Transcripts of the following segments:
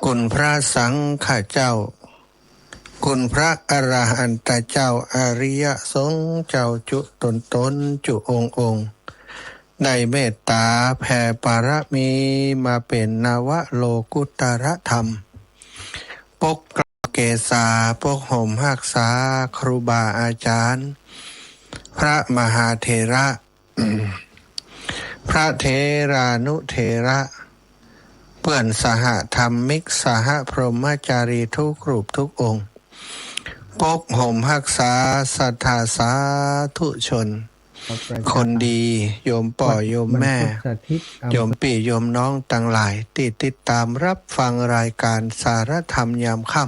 คุณพระสังฆเจ้าคุณพระอรหันตเจ้าอริยสงฆ์เจ้าจุตนจุองค์ได้เมตตาแผ่ปารมีมาเป็นนวโลกุตรธรรมปกเกศาปกห่มหักษาครูบาอาจารย์พระมหาเถระ พระเถรานุเถระเพื่อนสหธรรมิกสหพรหมจารีทุกรูปทุกองค์ปกห่มหักษาสัทธาสาธุชนคนดีโยมป่อโยมแม่โยมปี่โยมน้องต่างหลายที่ติดตามรับฟังรายการสารธรรมยามค่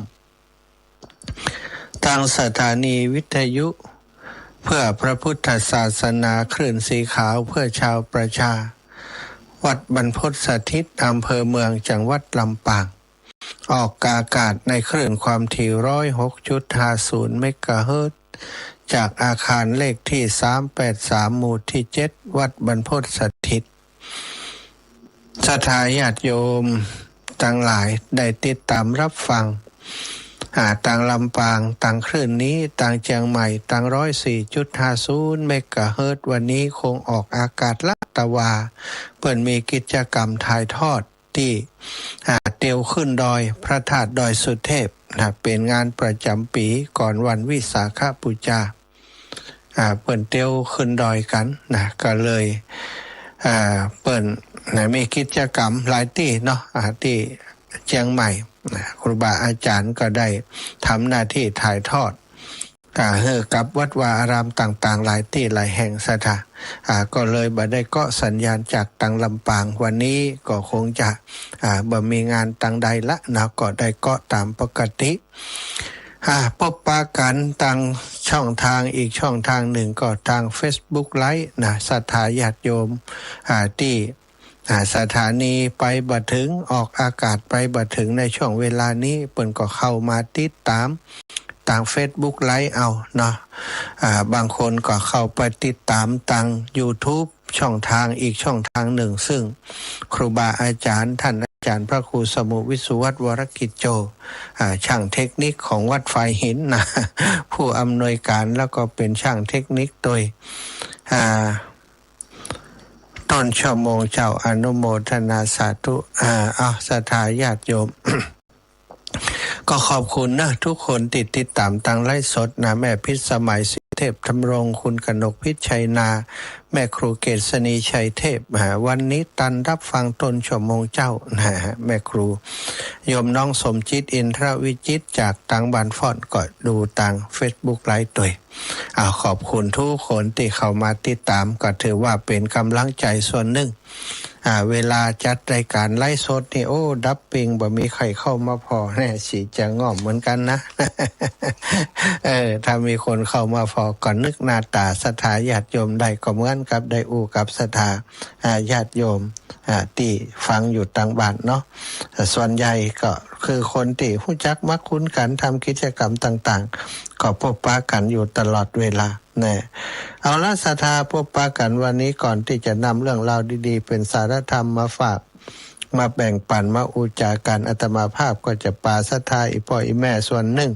ำทางสถานีวิทยุเพื่อพระพุทธศาสนาคลื่นสีขาวเพื่อชาวประชาวัดบรรพตสถิตอำเภอเมืองจังหวัดลำปางออกอากาศในคลื่นความถี่106.50 เมกะเฮิรตซ์จากอาคารเลขที่383หมู่ที่7วัดบรรพตสถิตศรัทธาญาติโยมทั้งหลายได้ติดตามรับฟังต่างลำปางต่างคลื่นนี้ต่างเชียงใหม่ต่าง104.50 เมกะเฮิรตซ์วันนี้คงออกอากาศละตะวาเปิดมีกิจกรรมถ่ายทอดที่เตียวขึ้นดอยพระธาตุดอยสุเทพเป็นงานประจำปีก่อนวันวิสาขบูชาเปิดเตียวขึ้นดอยกันก็เลยเปิดมีกิจกรรมหลายที่เนาะที่เชียงใหม่ครูบาอาจารย์ก็ได้ทำหน้าที่ถ่ายทอดกับวัดวาอารามต่างๆหลายที่หลายแห่งสถานก็เลยบ่ได้เกาะสัญญาณจากตังลำปางวันนี้ก็คงจะบ่มีงานตังใดละนะก็ได้เกาะตามปกติพบปะกันทางช่องทางอีกช่องทางหนึ่งก็ทาง Facebook ไลฟ์ศรัทธาญาติโยมที่สถานีไปบัดถึงออกอากาศไปบัดถึงในช่วงเวลานี้เปิ้นก็เข้ามาติดตามทาง Facebook ไลฟ์เอาเนาะบางคนก็เข้าไปติดตามทาง YouTube ช่องทางอีกช่องทางหนึ่งซึ่งครูบาอาจารย์ท่านอาจารย์พระครูสมุวิสุวัฒน์วรกิจโจช่างเทคนิคของวัดไฟหินนะผู้อำนวยการแล้วก็เป็นช่างเทคนิคโดยต้นชั่วโมงเจ้าอนุโมทนาสาธุศรัทธาญาติโยม ก็ขอบคุณนะทุกคนติดตามทางไลฟ์สดนะแม่พิษสมัยศรีเทพธรรมรงคุณกนกพิชัยนาแม่ครูเกษณีชัยเทพวันนี้ตันรับฟังต้นชั่วโมงเจ้านะแม่ครูโยมน้องสมจิตอินทรวิจิตจากตังบานฟอนก็ดูทาง Facebook ไลฟ์ตัวขอบคุณทุกคนที่เข้ามาติดตามก็ถือว่าเป็นกำลังใจส่วนหนึ่งเวลาจัดรายการไลฟ์สดนี่ดับปิงบ่มีใครเข้ามาพอแน่สิจะง่อมเหมือนกันนะ ถ้ามีคนเข้ามาพอก่อนนึกหน้าตาศรัทธาญาติโยมได้ก็เหมือนกับได้อู้กับศรัทธาญาติโยมที่ฟังอยู่ต่างบ้านเนาะส่วนใหญ่ก็คือคนที่รู้จักมักคุ้นกันทำกิจกรรมต่างๆก็พบปะกันอยู่ตลอดเวลาเอาละศรัทธาพบปะกันวันนี้ก่อนที่จะนำเรื่องราวดีๆเป็นสารธรรมมาฝากมาแบ่งปันมาอุจากันอาตมาภาพก็จะปาศรัทธาอีพ่ออีแม่ส่วนหนึ่ง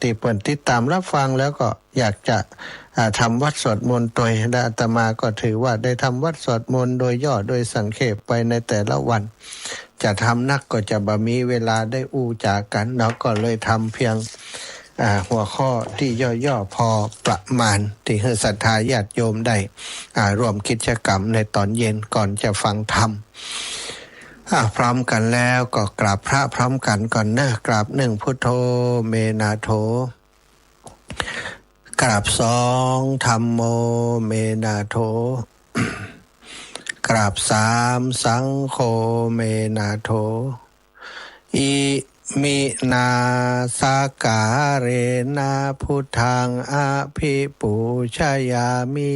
ที่เปิดติดตามรับฟังแล้วก็อยากจะทำวัดสวดมนต์โดยอาตมาก็ถือว่าได้ทำวัดสวดมนต์โดยย่อโดยสังเขปไปในแต่ละวันจะทำนักก็จะบ่มีเวลาได้อุจากันเราก็เลยทำเพียงหัวข้อที่ย่อๆพอประมาณที่ให้ศรัทธาญาติโยมได้ร่วมกิจกรรมในตอนเย็นก่อนจะฟังธรรมพร้อมกันแล้วก็กราบพระพร้อมกันก่อนนะกราบหนึ่งพุทโธเมนาโธกราบสองธัมโมเมนาโธกราบสามสังโฆเมนาโธอิมินาสากาเรนะพุทธังอภิปูชยามิ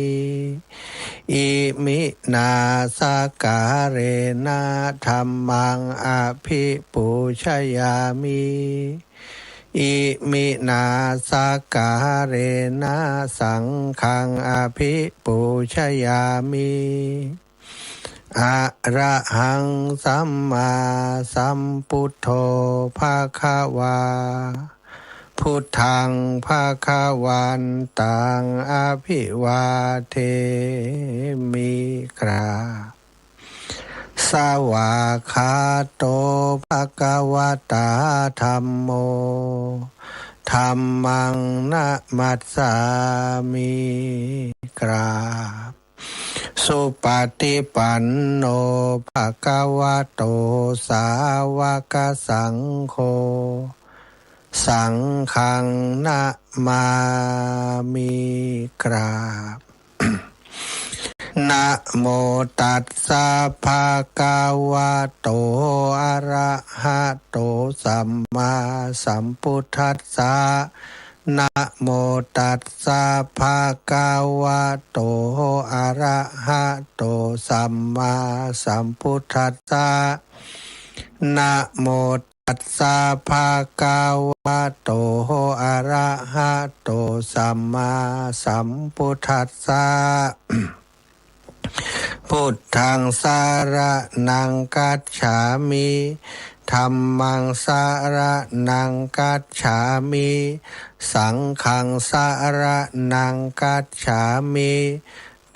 อิมินาสากาเรนะธัมมังอภิปูชยามิอิมินาสากาเรนะสังฆังอภิปูชยามิ อะระหังสัมมาสัมพุทโธภะคะวาพุทธังภะคะวันตังอภิวาเทมิกราสวากขาโตภะคะวะตาธัมโมธัมมังนะมัสสามิกราบสุปฏิปันโนภะคะวะโตสาวกสังโฆสังฆังนะมามิกราบ นะโมตัสสะภะคะวะโตอะระหะโตสัมมาสัมพุทธัสสะนะโมตัสสะภะคะวะโตอะระหะโตสัมมาสัมพุทธัสสะนะโมตัสสะภะคะวะโตอะระหะโตสัมมาสัมพุทธัสสะพุทธังสารนังกัจฉามิธัมมังสารนังกัจฉามิสังฆังสารนังกัจฉามิ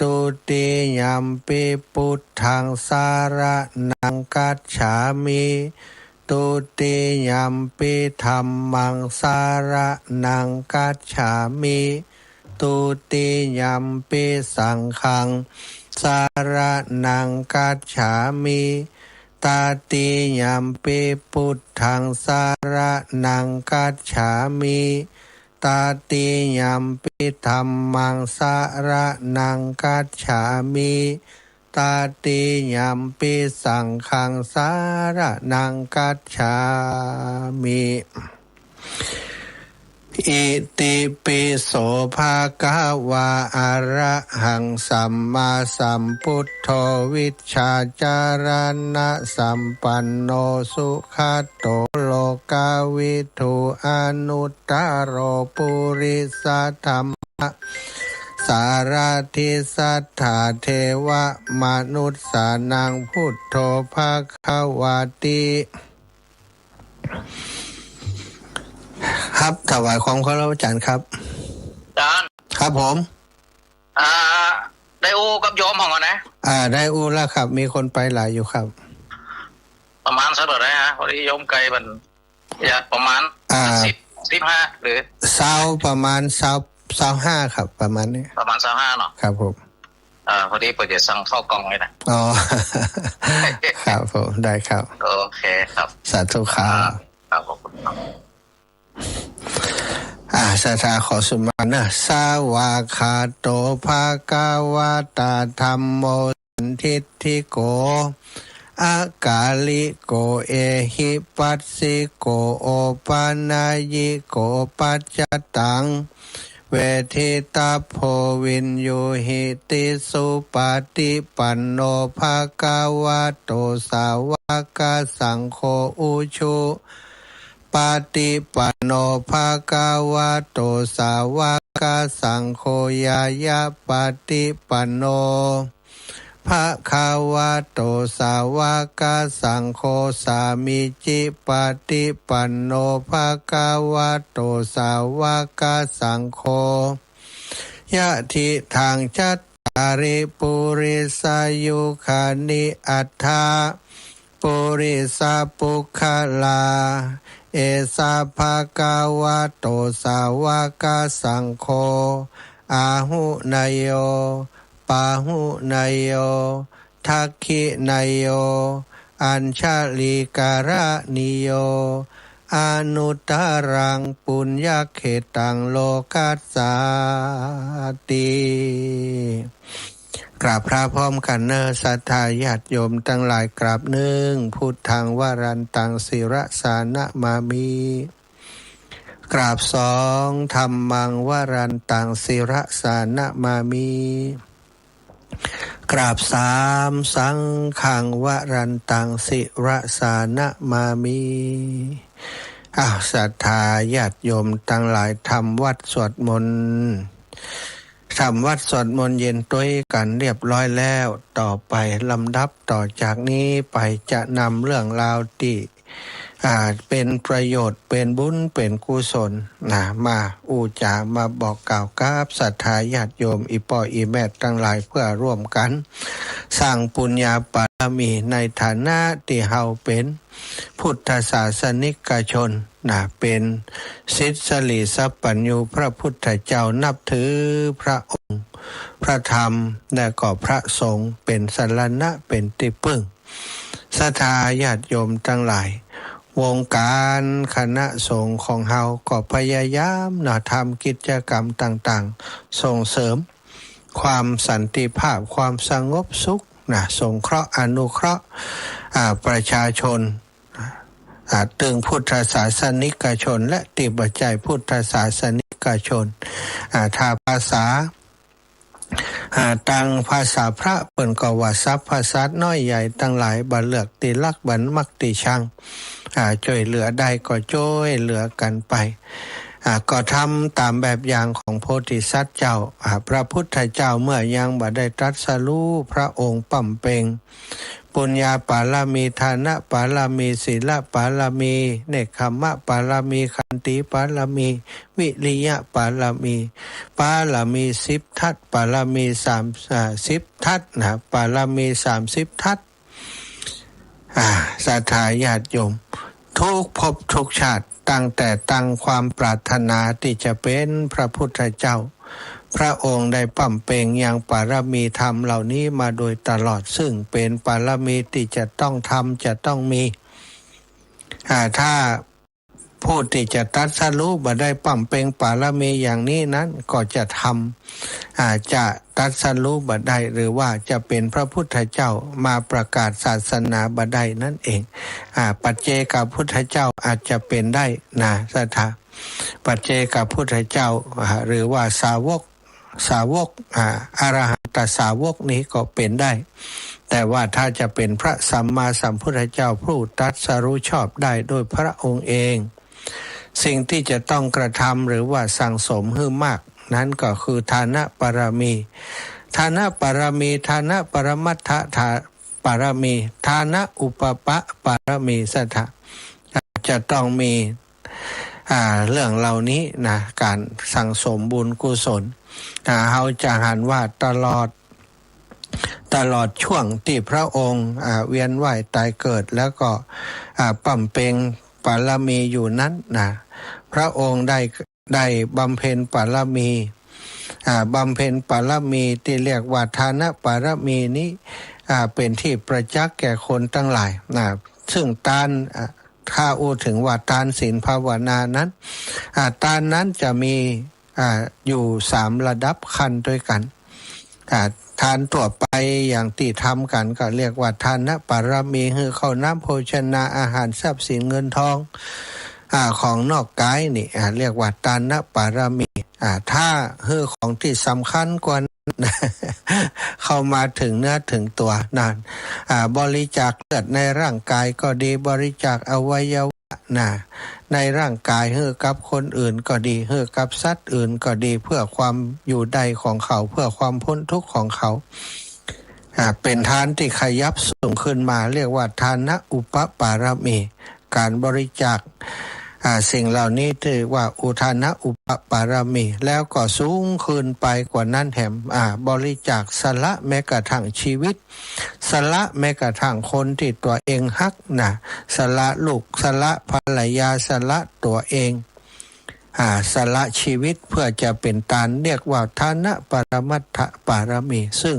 ตุติยัมปิพุทธังสารนังกัจฉามิตุติยัมปิธัมมังสารนังกัจฉามิตุติยัมปิสังฆังสารนังกัจฉามิตาติยัมปิพุทธังสารนังกัจฉามิตาติยัมปิธัมมังสารนังกัจฉามิตาติยัมปิสังฆังสารนังกัจฉามิอิติปิโสภะคะวะอะระหังสัมมาสัมพุทโธวิชชาจารณะสัมปันโนสุขโตโลกาวิทูอนุตตโรปุริสธัมมะสารทิสัทธาเทวมนุษย์สานังพุทโธภะคะวะติครับถวายความเคารพอาจารย์ครับอาจารย์ครับผมได้อูกับโยมของกันนะได้อูแล้วครับมีคนไปหลายอยู่ครับประมาณสักเท่าไหร่ฮะพอดีโยมไกลมันอยากประมาณ15หรือประมาณ25ครับประมาณนี้ประมาณ25เนาะครับผมพอดีเปิดจะสั่งเข้ากล่องเลยนะอ๋อครับผมได้ครับโอเคครับสาธุครับครับขอบคุณครับสาธาขอสุมานะสาวาคาโตภะคะวะตาธัมโมสันทิฏฐิโกอากาลิโกเอหิปัสสิโกโอปานายิโกปัจจตังเวทิตาโพวินโยหิติสุปฏิปันโนภะคะวะโตสาวกสังโฆอุชุปฏิปันโนภะคะวะโตสาวกสังโฆยายะปฏิปันโนภะคะวะโตสาวกสังโฆสามิจิปฏิปันโนภะคะวะโตสาวกสังโฆยะทิทางจัตตาริปุริสายุคานิอัฏฐาปุริสาปุคคลาเอสาภะคะวะโตสาวกสังโฆอาหุนายโยปาหุนายโยทักขินายโยอัญชลิการะนิโยอนุตตรังปุญญเขตังโลกัสสาติกราบพระพร้อมกันเนอศรัทธาญาติโยมทั้งหลายกราบหนึ่งพุทธังวรันตังศิรสานะมามิกราบสองธัมมังวรันตังศิรสานะมามิกราบสามสังฆังวรันตังศิรสานะมามิศรัทธาญาติโยมทั้งหลายทำวัดสวดมนต์ ทำวัดสวดมนต์เย็นด้วยกันเรียบร้อยแล้วต่อไปลำดับต่อจากนี้ไปจะนำเรื่องราวที่เป็นประโยชน์เป็นบุญเป็นกุศลมาอูจามาบอกกล่าวกับศรัทธาญาติโยมอีปออีแม่ทั้งหลายเพื่อร่วมกันสร้างปุญญาบารมีในฐานะที่เฮาเป็นพุทธศาสนิกชนเป็นศิษย์สลีสัพปัญญูพระพุทธเจ้านับถือพระองค์พระธรรมและก็พระสงฆ์เป็นสรณะเป็นที่พึ่งศรัทธาญาติโยมทั้งหลายวงการคณะสงฆ์ของเฮาก็พยายามทำกิจกรรมต่างๆส่งเสริมความสันติภาพความสงบสุขสงเคราะห์อนุเคราะห์ประชาชนตึงพุทธศาสนิกชนและติบใจพุทธศาสนิกชนถ้าภาษาตังภาษาพระเปิ่นก็ว่าทรัพย์ภาษาน้อยใหญ่ตั้งหลายบัดเลือกติลักบันมักติชังช่วยเหลือได้ก็ช่วยเหลือกันไปก็ทำตามแบบอย่างของโพธิสัตว์เจ้าพระพุทธเจ้าเมื่อยังบ่ได้ตรัสรู้พระองค์ปั่มเปงปุญญาปารามีทานะปารามีศีลปารามีเนกขัมมะปารามีขันติปารามีวิริยะปารามี10ทัศปารามี30ทัศปารามี30ทัศศรัทธาญาติโยมทุกภพทุกชาติตั้งแต่ตั้งความปรารถนาที่จะเป็นพระพุทธเจ้าพระองค์ได้ปั่มเปงยังปารมีธรรมเหล่านี้มาโดยตลอดซึ่งเป็นปารมีที่จะต้องทำจะต้องมีถ้าผู้ที่จะตรัสรู้บ่ได้ปั่มเปงปารมีอย่างนี้นั้นก็จะทำจะตรัสรู้บ่ได้หรือว่าจะเป็นพระพุทธเจ้ามาประกาศศาสนาบ่ได้นั่นเองปัจเจกพุทธเจ้าอาจจะเป็นได้สัทธาปัจเจกพุทธเจ้าหรือว่าสาวกอรหันตสาวกนี้ก็เป็นได้แต่ว่าถ้าจะเป็นพระสัมมาสัมพุทธเจ้าผู้ตรัสรู้ชอบได้โดยพระองค์เองสิ่งที่จะต้องกระทำหรือว่าสั่งสมให้มากนั้นก็คือทานะปารมีทานะปารมีทานะปรมัตถปารมีทานะอุปปะปารมีสัทธะจะต้องมีเรื่องเหล่านี้การสั่งสมบุญกุศลเราจะหันว่าตลอดช่วงที่พระองค์เวียนว่ายตายเกิดแล้วก็ปั่มเปงปารมีอยู่นั้นพระองค์ได้บำเพ็ญปารมีบำเพ็ญปารมีที่เรียกว่าทานะปารมีนี้เป็นที่ประจักษ์แก่คนทั้งหลายซึ่งถ้าอู้ถึงว่าทานศีลภาวนานั้นทานนั้นจะมีอยู่3ระดับขั้นด้วยกันทานทั่วไปอย่างที่ทำกันก็เรียกว่าทานะปารมีคือข้าวน้ำโภชนาอาหารทรัพย์สินเงินทองของนอกกายนี่เรียกว่าทานะปารมีถ้าคือของที่สำคัญกว่าเข้ามาถึงเนื้อถึงตัวนั่นบริจาคเลือดในร่างกายก็ดีบริจาคอวัยวะในร่างกายให้กับคนอื่นก็ดีให้กับสัตว์อื่นก็ดีเพื่อความอยู่ได้ของเขาเพื่อความพ้นทุกข์ของเขาเป็นทานที่ขยับสูงขึ้นมาเรียกว่าทานะอุปปารมีการบริจาคสิ่งเหล่านี้ถือว่าอุทานะอุปปารมีแล้วก็สูงขึ้นไปกว่านั้นแถมบริจาคสละแม้กระทั่งชีวิตสละแม้กระทั่งคนที่ตัวเองฮักสละลูกสละภรรยาสละตัวเองสละชีวิตเพื่อจะเป็นตานเรียกว่าทานะปรมัตถปารมีซึ่ง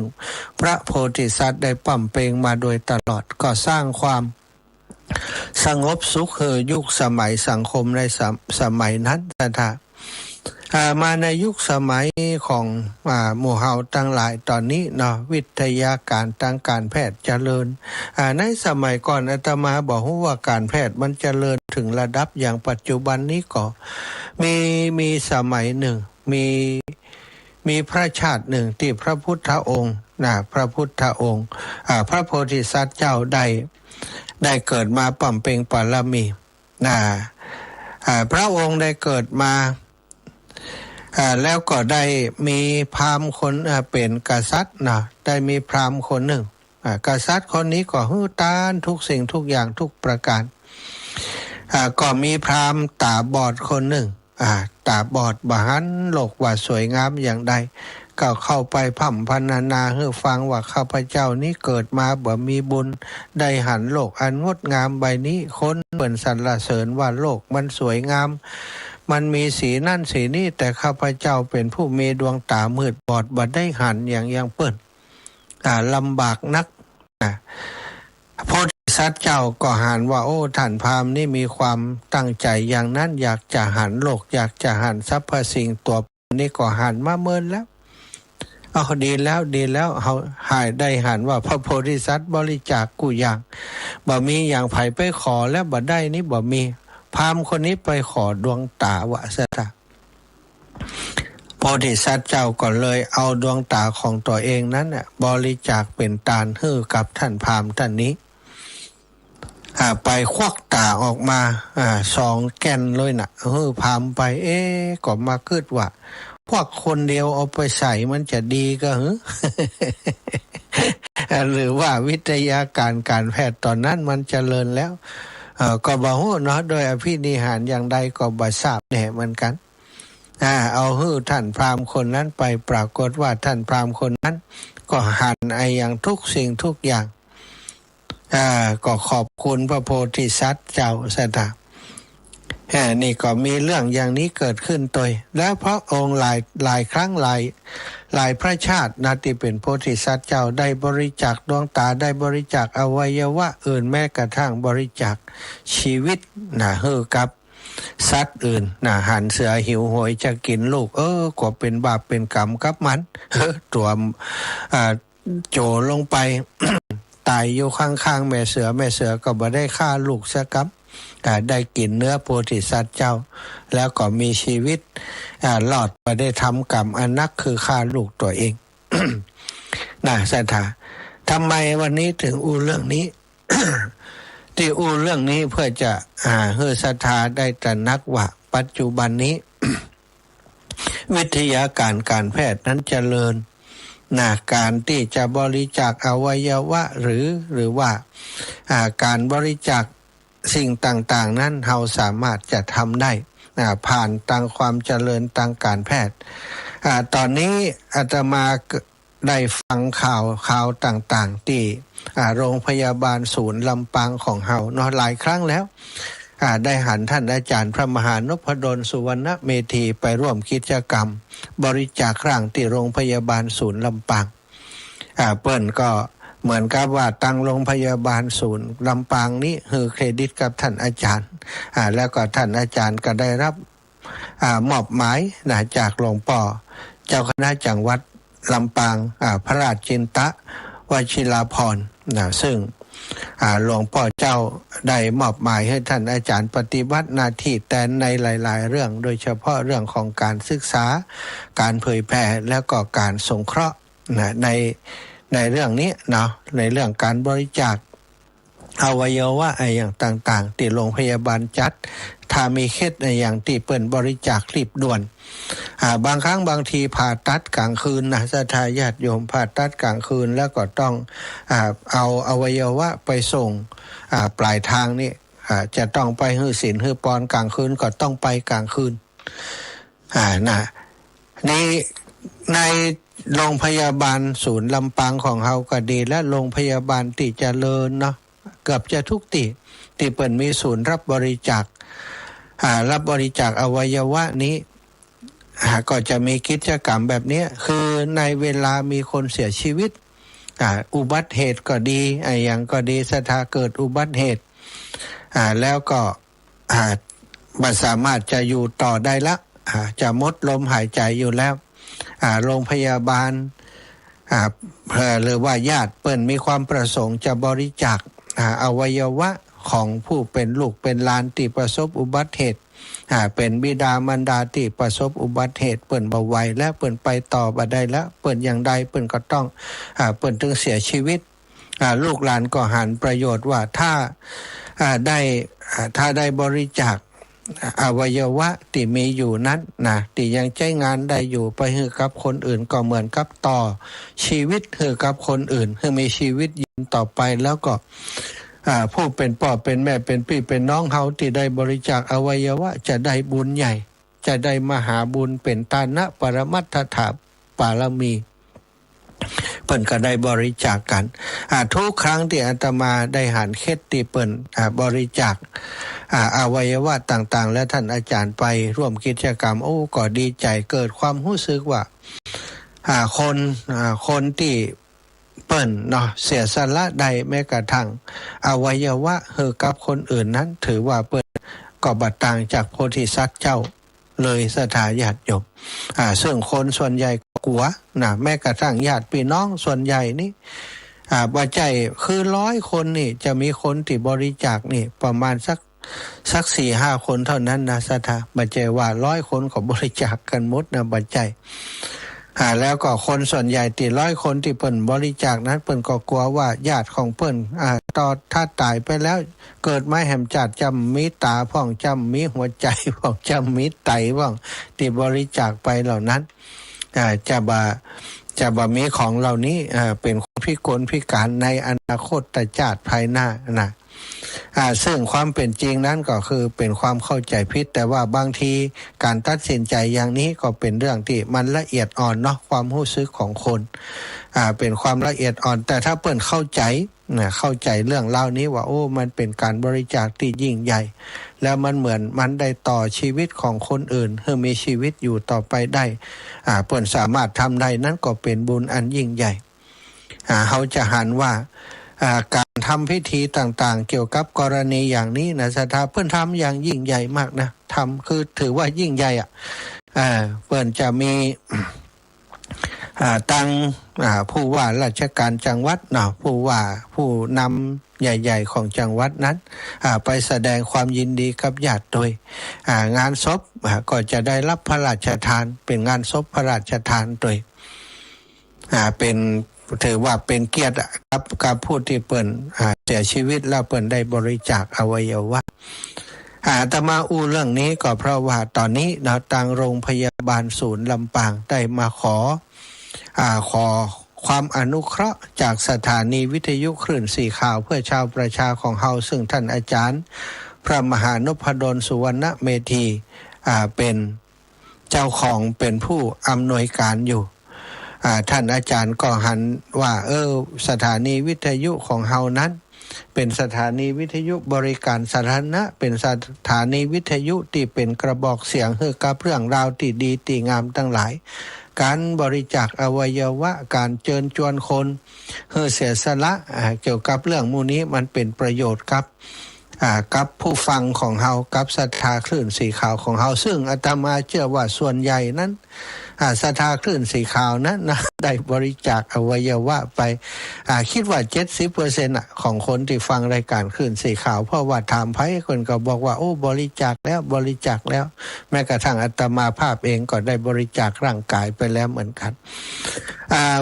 พระโพธิสัตว์ได้ปั่มเปงมาโดยตลอดก็สร้างความสงบสุขยุคสมัยสังคมในสมัยนั้นมาในยุคสมัยของหมู่เฮาทั้งหลายตอนนี้วิทยาการทางการแพทย์เจริญในสมัยก่อนอาตมาบอกว่าการแพทย์มันเจริญถึงระดับอย่างปัจจุบันนี้ก็มีสมัยหนึ่งมีพระชาติหนึ่งที่พระพุทธองค์พระพุทธองค์พระโพธิสัตว์เจ้าได้เกิดมาปั่มเปงปารมีพระองค์ได้เกิดมา แล้วก็ได้มีพราหมณ์คนเป็นกษัตริย์นะได้มีพราหมณ์คนหนึ่งกษัตริย์คนนี้ก็ฮื้อต้านทุกสิ่งทุกอย่างทุกประการก็มีพราหมณ์ตาบอดคนหนึ่งตาบอดบหันโลกว่าสวยงามอย่างใดก็เข้าไปพร่ำพรรณนาให้ฟังว่าข้าพเจ้านี้เกิดมาบ่มีบุญได้หันโลกอันงดงามใบนี้คนเปิ่นสรรเสริญว่าโลกมันสวยงามมันมีสีนั่นสีนี้แต่ข้าพเจ้าเป็นผู้มีดวงตามืดบอดบ่ได้หันอย่างเปิ้นลำบากนักพระสัตว์เจ้าก็หันว่าโอ้ท่านพราหมณ์นี่มีความตั้งใจอย่างนั้นอยากจะหันโลกอยากจะหันสรรพสิ่งตัวนี้ก็หันมาเมินแล้วเอาดีแล้วเขาหายได้หันว่าพระโพธิสัตว์บริจาคกูอย่างบ่มีอย่างไผไปขอแล้วบ่ได้นี่บ่มีพราหมณ์คนนี้ไปขอดวงตาวะซะตาโพธิสัตว์เจ้าก็เลยเอาดวงตาของตัวเองนั้นบริจาคเป็นทานให้กับท่านพราหมณ์ท่านนี้ไปควักตาออกมา2 แก่นเลยน่ะพราหมณ์ไปก็มาคิดว่าพวกคนเดียวเอาไปใส่มันจะดีก็หรือว่าวิทยาการแพทย์ตอนนั้นมันเจริญแล้วก็บ่ฮู้เนาะโดยอภินิหารอย่างใดก็บ่ทราบแน่เหมือนกันเอาท่านพราหมณ์คนนั้นไปปรากฏว่าท่านพราหมณ์คนนั้นก็หันอย่างทุกสิ่งทุกอย่างก็ขอบคุณพระโพธิสัตว์เจ้าสถานี่ก็มีเรื่องอย่างนี้เกิดขึ้นตัวแล้วพระองค์หลายครั้งหลายพระชาตินาที่เป็นโพธิสัตว์เจ้าได้บริจาคดวงตาได้บริจาคอวัยวะอื่นแม้กระทั่งบริจาคชีวิตกับสัตว์อื่นหันเสือหิวโหยจะกินลูกก็เป็นบาปเป็นกรรมกับมันตัวโจลงไป ตายอยู่ข้างๆแม่เสือก็บ่ได้ฆ่าลูกซะกับได้กินเนื้อโพธิสัตว์เจ้าแล้วก็มีชีวิตรอดไปได้ทำกรรมอันนักคือฆ่าลูกตัวเอง สถาทำไมวันนี้ถึงเรื่องนี้ ที่เรื่องนี้เพื่อจะให้ศรัทธาได้ตระหนักว่าปัจจุบันนี้ วิทยาการแพทย์นั้นเจริญการที่จะบริจาคอวัยวะหรือว่าการบริจาคสิ่งต่างๆนั้นเราสามารถจะทำได้ผ่านทางความเจริญทางการแพทย์ตอนนี้อาตมาได้ฟังข่าวต่างๆที่โรงพยาบาลศูนย์ลำปางของเราเนาะหลายครั้งแล้วได้หันท่านอาจารย์พระมหานพดลสุวรรณเมธีไปร่วมกิจกรรมบริจาคร่างที่โรงพยาบาลศูนย์ลำปางเปิ้นก็เหมือนกับว่าตั้งโรงพยาบาลศูนย์ลำปางนี้คือเครดิตกับท่านอาจารย์แล้วก็ท่านอาจารย์ก็ได้รับมอบหมายจากหลวงพ่อเจ้าคณะจังหวัดลำปางพระราชจินตะวชิราภรณ์ซึ่งหลวงพ่อเจ้าได้มอบหมายให้ท่านอาจารย์ปฏิบัติหน้าที่แต่ในหลายๆเรื่องโดยเฉพาะเรื่องของการศึกษาการเผยแพร่แล้วก็การสงเคราะห์ในเรื่องนี้เนาะในเรื่องการบริจาคอวัยวะอย่างต่างๆที่โรงพยาบาลจัดถ้ามีเคสอย่างที่เปิ่นบริจาครีบด่วนบางครั้งบางทีผ่าตัดกลางคืนศรัทธาญาติโยมผ่าตัดกลางคืนแล้วก็ต้องเอาอวัยวะไปส่งปลายทางนี่จะต้องไปหื้อศีลหื้อปอนกลางคืนก็ต้องไปกลางคืนนี่ในโรงพยาบาลศูนย์ลำปางของเราก็ดีและโรงพยาบาลที่เจริญเนาะเกือบจะทุกที่เปิ่นมีศูนย์รับบริจาคอวัยวะนี้ก็จะมีกิจกรรมแบบนี้คือในเวลามีคนเสียชีวิตอุบัติเหตุก็ดีอย่างก็ดีถ้าเกิดอุบัติเหตุแล้วก็ไม่สามารถจะอยู่ต่อได้ละจะหมดลมหายใจอยู่แล้วโรงพยาบาลหรือว่าญาติเปิ้นมีความประสงค์จะบริจาคอวัยวะของผู้เป็นลูกเป็นหลานที่ประสบอุบัติเหตุเป็นบิดามารดาที่ประสบอุบัติเหตุเปิ้นบ่ไหวและเปิ้นไปต่อบ่ได้แล้วเปิ้นอย่างใดเปิ้นก็ต้องเปิ้นถึงเสียชีวิตลูกหลานก็หันประโยชน์ว่าถ้าได้บริจาค อวัยวะที่มีอยู่นั้นนะที่ยังใช้งานได้อยู่ไปให้กับคนอื่นก็เหมือนกับต่อชีวิตให้กับคนอื่นให้มีชีวิตยืนต่อไปแล้วก็ผู้เป็นพ่อเป็นแม่เป็นพี่เป็นน้องเฮาที่ได้บริจาคอวัยวะจะได้บุญใหญ่จะได้มหาบุญเป็นทานะปรมัตถถาปารมีเปิ้นก็ได้บริจาคกันทุกครั้งที่อาตมาได้หันเคสที่เปิ้นบริจาคอวัยวะต่างๆและท่านอาจารย์ไปร่วมกิจกรรมก็ดีใจเกิดความรู้สึกว่าคนที่เปิ้นเนาะเสียสละใดแม้กระทั่งอวัยวะให้กับคนอื่นนั้นถือว่าเปิ้นก็บ่ต่างจากโพธิสัตว์เจ้าเลยสถาญาติโยมซึ่งคนส่วนใหญ่กลัวนะแม้กระทั่งญาติพี่น้องส่วนใหญ่นี่บ่ใจคือ100 คนนี่จะมีคนที่บริจาคนี่ประมาณสัก 4-5 คนเท่านั้นนะสถาบ่ใจว่า100 คนก็บริจาคกันหมดนะบ่ใจแล้วก็คนส่วนใหญ่ที่100 คนที่เปิ้นบริจาคนั้นเปิ้นก็กลัวว่าญาติของเปิ้นต่อถ้าตายไปแล้วเกิดมาแหมจัดจำมีตาพ่องจำมีหัวใจพ่องจำมีไตพ่องที่บริจาคไปเหล่านั้นจะบ่มีของเหล่านี้เป็นพิกลพิการในอนาคตชาติภายหน้านะซึ่งความเป็นจริงนั้นก็คือเป็นความเข้าใจผิดแต่ว่าบางทีการตัดสินใจอย่างนี้ก็เป็นเรื่องที่มันละเอียดอ่อนเนาะความรู้สึกของคนเป็นความละเอียดอ่อนแต่ถ้าเปิ้นเข้าใจเรื่องเล่านี้ว่ามันเป็นการบริจาคที่ยิ่งใหญ่แล้วมันเหมือนมันได้ต่อชีวิตของคนอื่นให้มีชีวิตอยู่ต่อไปได้เปิ้นสามารถทำได้นั้นก็เป็นบุญอันยิ่งใหญ่เขาจะหันว่าการทำพิธีต่างๆเกี่ยวกับกรณีอย่างนี้นะสถาเพิ่นทำอย่างยิ่งใหญ่มากนะทำคือถือว่ายิ่งใหญ่เพิ่นจะมีตั้งผู้ว่าราชการจังหวัดเนาะผู้นำใหญ่ๆของจังหวัดนั้นไปแสดงความยินดีกับญาติโดยงานศพก็จะได้รับพระราชทานเป็นงานศพพระราชทานโดยเป็นถือว่าเป็นเกียรติกับผู้ที่เปิ้นเสียชีวิตแล้วเปิ้นได้บริจาคอวัยวะอาตมาเรื่องนี้ก็เพราะว่าตอนนี้นะทางโรงพยาบาลศูนย์ลำปางได้มาขอความอนุเคราะห์จากสถานีวิทยุคลื่นสีข่าวเพื่อชาวประชาของเฮาซึ่งท่านอาจารย์พระมหานพดลสุวรรณเมธีเป็นเจ้าของเป็นผู้อำนวยการอยู่ท่านอาจารย์ก็หันว่าสถานีวิทยุของเฮานั้นเป็นสถานีวิทยุบริการสาธารณะเป็นสถานีวิทยุที่เป็นกระบอกเสียงให้กับเรื่องราวที่ดีที่งามทั้งหลายการบริจาคอวัยวะการเชิญชวนคนให้เสียสละเกี่ยวกับเรื่องมูนี้มันเป็นประโยชน์กับผู้ฟังของเฮากับศรัทธาคลื่นสีขาวของเฮาซึ่งอาตมาเชื่อว่าส่วนใหญ่นั้นศรัทธาคลื่นสีขาวนั้นนะได้บริจาคอวัยวะไปคิดว่า 70% ของคนที่ฟังรายการคลื่นสีขาวเพราะว่าถามไผคนก็บอกว่าบริจาคแล้วแม้กระทั่งอาตมาภาพเองก็ได้บริจาคร่างกายไปแล้วเหมือนกัน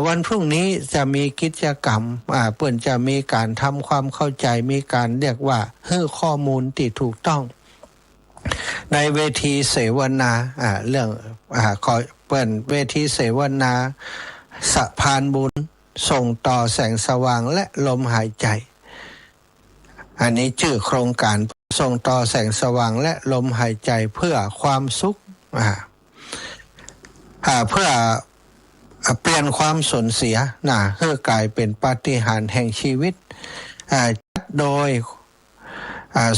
วันพรุ่งนี้จะมีกิจกรรมเปิ้นจะมีการทำความเข้าใจมีการเรียกว่าให้ข้อมูลที่ถูกต้องในเวทีเสวนาเรื่องขอเปิ้นเวทีเสวนาสะพานบุญส่งต่อแสงสว่างและลมหายใจอันนี้ชื่อโครงการส่งต่อแสงสว่างและลมหายใจเพื่อความสุขเพื่อเปลี่ยนความสูญเสียให้กลายเป็นปาฏิหาริย์แห่งชีวิตจัดโดย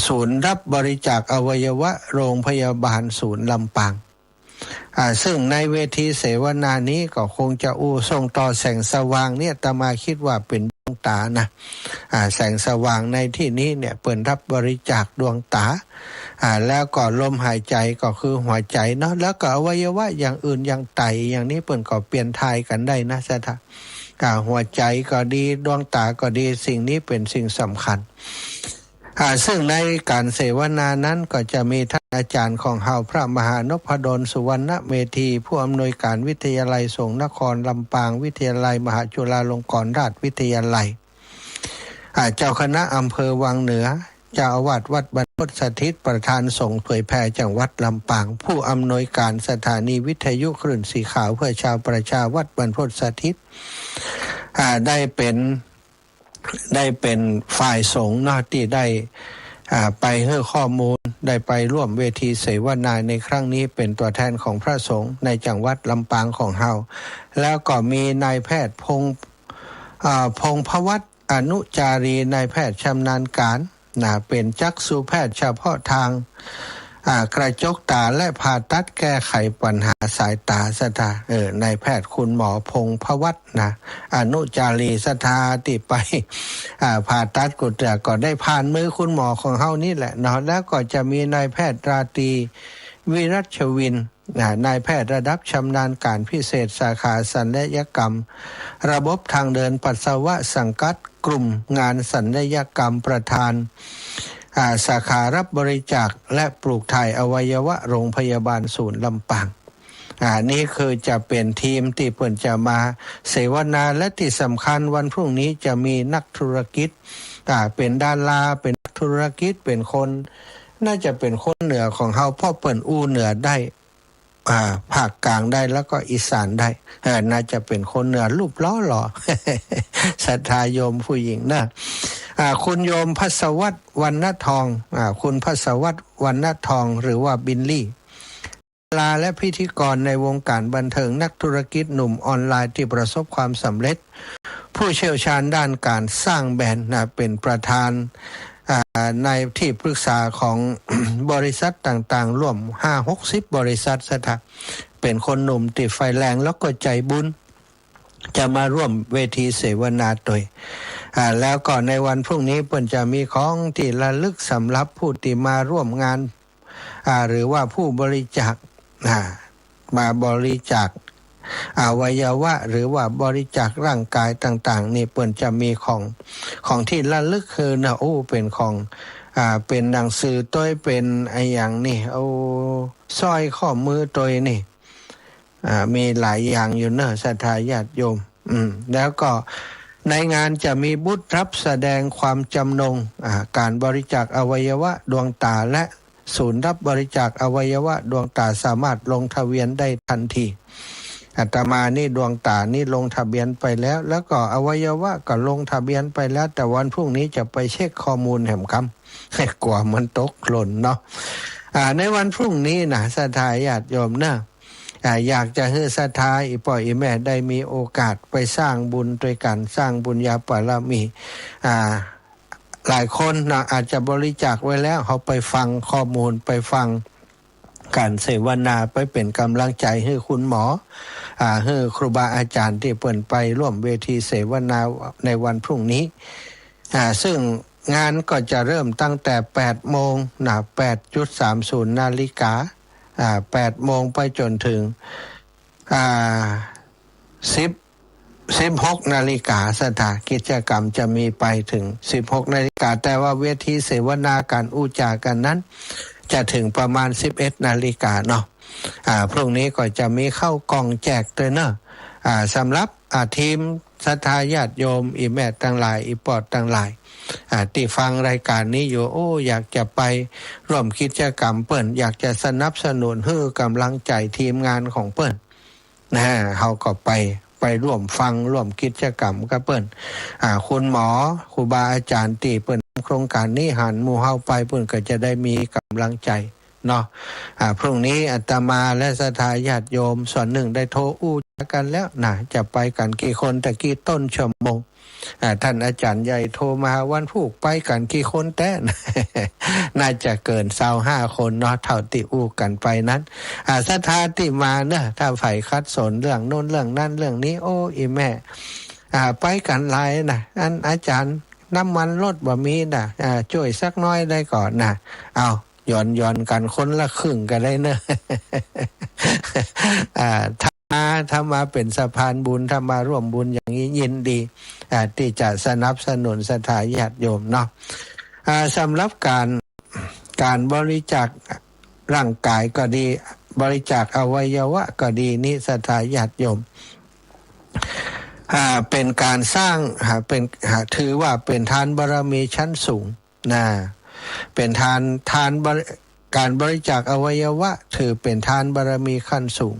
ศูนย์รับบริจาคอวัยวะโรงพยาบาลศูนย์ลำปางซึ่งในเวทีเสวนานี้ก็คงจะส่งต่อแสงสว่างเนี่ยอาตมาคิดว่าเป็นดวงตานะแสงสว่างในที่นี้เนี่ยเปิดรับบริจาคดวงตาแล้วก็ลมหายใจก็คือหัวใจเนาะแล้วก็อวัยวะอย่างอื่นอย่างไตอย่างนี้เปิดก็เปลี่ยนทายกันได้นะสถาหัวใจก็ดีดวงตาก็ดีสิ่งนี้เป็นสิ่งสำคัญซึ่งในการเสวนานั้นก็จะมีท่านอาจารย์ของเฮาพระมหานพดลสุวรรณเมธีผู้อำนวยการวิทยาลัยสงฆ์นครลำปางวิทยาลัยมหาจุฬาลงกรณราชวิทยาลัยเจ้าคณะอำเภอวังเหนือ เจ้าอาวาสวัดบรรพตสถิตประธานสงฆ์เผยแผ่จังหวัดลำปางผู้อำนวยการสถานีวิทยุคลื่นสีขาวเพื่อชาวประชาวัดบรรพตสถิตได้เป็นฝ่ายสงฆ์ที่ได้ไปให้ข้อมูลได้ไปร่วมเวทีเสวนาในครั้งนี้เป็นตัวแทนของพระสงฆ์ในจังหวัดลำปางของเฮาแล้วก็มีนายแพทย์พงพวัตรอนุจารีนายแพทย์ชำนาญการเป็นจักษุแพทย์เฉพาะทางกระจกตาและผ่าตัดแก้ไขปัญหาสายตาสถานายแพทย์คุณหมอพงพวัตรอนุจารีสถาติไปผ่าตัดก็ได้ผ่านมือคุณหมอของเฮานี่แหละเนาะแล้วก็จะมีนายแพทย์ราตรีวิรัชวินนายแพทย์ระดับชำนาญการพิเศษสาขาศัลยกรรมระบบทางเดินปัสสาวะสังกัดกลุ่มงานศัลยกรรมประธานสาขารับบริจาคและปลูกถ่ายอวัยวะโรงพยาบาลศูนย์ลำปางนี่คือจะเป็นทีมที่เปิ่นจะมาเสวนาและที่สำคัญวันพรุ่งนี้จะมีนักธุรกิจเป็นดาราเป็นนักธุรกิจเป็นคนน่าจะเป็นคนเหนือของเฮาเพราะเปิ่นอู้เหนือได้ภาคกลางได้แล้วก็อีสานได้น่าจะเป็นคนเหนือรูปล้อหล่อ ศรัทธาโยมผู้หญิงนะคุณโยมพัสวัตรวรรณทองคุณพัสวัตรวรรณทองหรือว่าบิลลี่ดาราและพิธีกรในวงการบันเทิงนักธุรกิจหนุ่มออนไลน์ที่ประสบความสำเร็จผู้เชี่ยวชาญด้านการสร้างแบรนด์เป็นประธานในที่ปรึกษาของ บริษัทต่างๆร่วม 5-60 บริษัทเป็นคนหนุ่มติดไฟแรงแล้วก็ใจบุญจะมาร่วมเวทีเสวนาโดยแล้วก็ในวันพรุ่งนี้เพิ่นจะมีของที่ระลึกสำหรับผู้ที่มาร่วมงานหรือว่าผู้บริจาคมาบริจาคอวัยวะหรือว่าบริจาคร่างกายต่างๆนี่เปิ้นจะมีของที่ระลึกคือเป็นของเป็นหนังสือตัวเป็นไอ้อย่างนี่เอาสร้อยข้อมือตัวนี่มีหลายอย่างอยู่ศรัทธาญาติโยมแล้วก็ในงานจะมีบูธรับแสดงความจำนงการบริจาคอวัยวะดวงตาและศูนย์รับบริจาคอวัยวะดวงตาสามารถลงทะเบียนได้ทันทีอาตมานี่ดวงตานี่ลงทะเบียนไปแล้วก็อวัยวะก็ลงทะเบียนไปแล้วแต่วันพรุ่งนี้จะไปเช็คข้อมูลแหมคำให้กว่ามันตกหล่นเนาะในวันพรุ่งนี้ศรัทธาญาติโยมอยากจะให้ศรัทธาอีพ่ออีแม่ได้มีโอกาสไปสร้างบุญด้วยกันสร้างบุญญาบารมีหลายคนอาจจะบริจาคไว้แล้วเขาไปฟังข้อมูลไปฟังการเสวนาไปเป็นกำลังใจให้คุณหมอให้ครูบาอาจารย์ที่เปิ่นไปร่วมเวทีเสวนาในวันพรุ่งนี้ซึ่งงานก็จะเริ่มตั้งแต่ 8 โมง8:30 นาฬิกา8 โมงไปจนถึง16 นาฬิกาสถานกิจกรรมจะมีไปถึง16 นาฬิกาแต่ว่าเวทีเสวนาการอู้จากันนั้นจะถึงประมาณ11 นาฬิกาเนาะพรุ่งนี้ก็จะมีเข้ากล่องแจกด้วยสำหรับทีมศรัทธาญาติโยมอีแม่ทั้งหลายอีปอดทั้งหลายที่ฟังรายการนี้อยู่อยากจะไปร่วมกิจกรรมเปิ้นอยากจะสนับสนุนให้กำลังใจทีมงานของเปิ้นเฮาก็ไปร่วมฟังร่วมกิจกรรมกับเปิ้นคุณหมอครูบาอาจารย์ที่เปิ้นโครงการนี้หันหมู่เฮาไปเปิ้นก็จะได้มีกำลังใจเนาะพรุ่งนี้อาตมาและศรัทธาญาติโยมส่วนหนึ่งได้โทรอู้กันแล้วจะไปกันกี่คนแต่กี่ต้นชั่วโมงท่านอาจารย์ใหญ่โทรมาวันพุธไปกันกี่คนแต่ น่าจะเกิน25 คนเนาะเท่าที่อู้กันไปนั้นศรัทธาที่มาถ้าไฝ่คัดสนเรื่องโน้นเรื่องนั้นเรื่องนี้อีแม่ไปกันหลายอันอาจารย์น้ำมันรถบ่มีช่วยสักน้อยได้ก่อนเอาย้อนกันคนละครึ่งกันได้ถ้ามาเป็นสะพานบุญถ้ามาร่วมบุญอย่างนี้ยินดีที่จะสนับสนุนศรัทธาญาติโยมเนาะสำหรับการบริจาคร่างกายก็ดีบริจาคอวัยวะก็ดีนี่ศรัทธาญาติโยมเป็นการสร้างถือว่าเป็นทานบารมีชั้นสูง เป็นทานการบริจาคอวัยวะถือเป็นทานบารมีขั้นสูง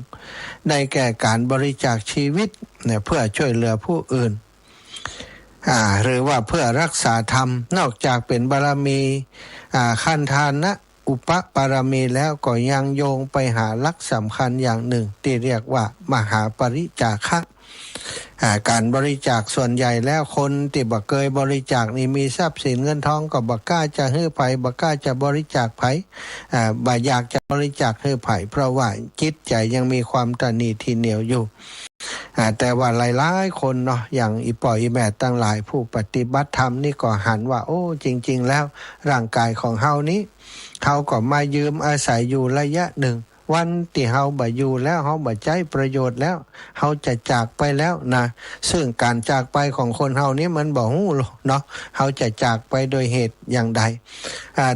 ได้แก่การบริจาคชีวิตเนี่ยเพื่อช่วยเหลือผู้อื่นหรือว่าเพื่อรักษาธรรมนอกจากเป็นบารมีขั้นทานนะอุปบารมีแล้วก็ยังโยงไปหาหลักสำคัญอย่างหนึ่งที่เรียกว่ามหาปริจาคะการบริจาคส่วนใหญ่แล้วคนที่บ่เคยบริจาคนี่มีทรัพย์สินเงินทองก็บ่กล้าจะให้ไผบ่กล้าจะบริจาคไผบ่อยากจะบริจาคให้ไผเพราะว่าจิตใจยังมีความตระหนี่ที่เหนียวอยู่แต่ว่าหลายๆคนเนาะอย่างอีป่อยอีแม่ตั้งหลายผู้ปฏิบัติธรรมนี่ก็หันว่าโอ้จริงๆแล้วร่างกายของเฮานี้เขาก็มายืมอาศัยอยู่ระยะหนึ่งวันที่เฮาบ่อยู่แล้วเฮาบ่ใช้ประโยชน์แล้วเฮาจะจากไปแล้วนะซึ่งการจากไปของคนเฮานี้มันบ่ฮู้เนาะเฮาจะจากไปโดยเหตุอย่างใด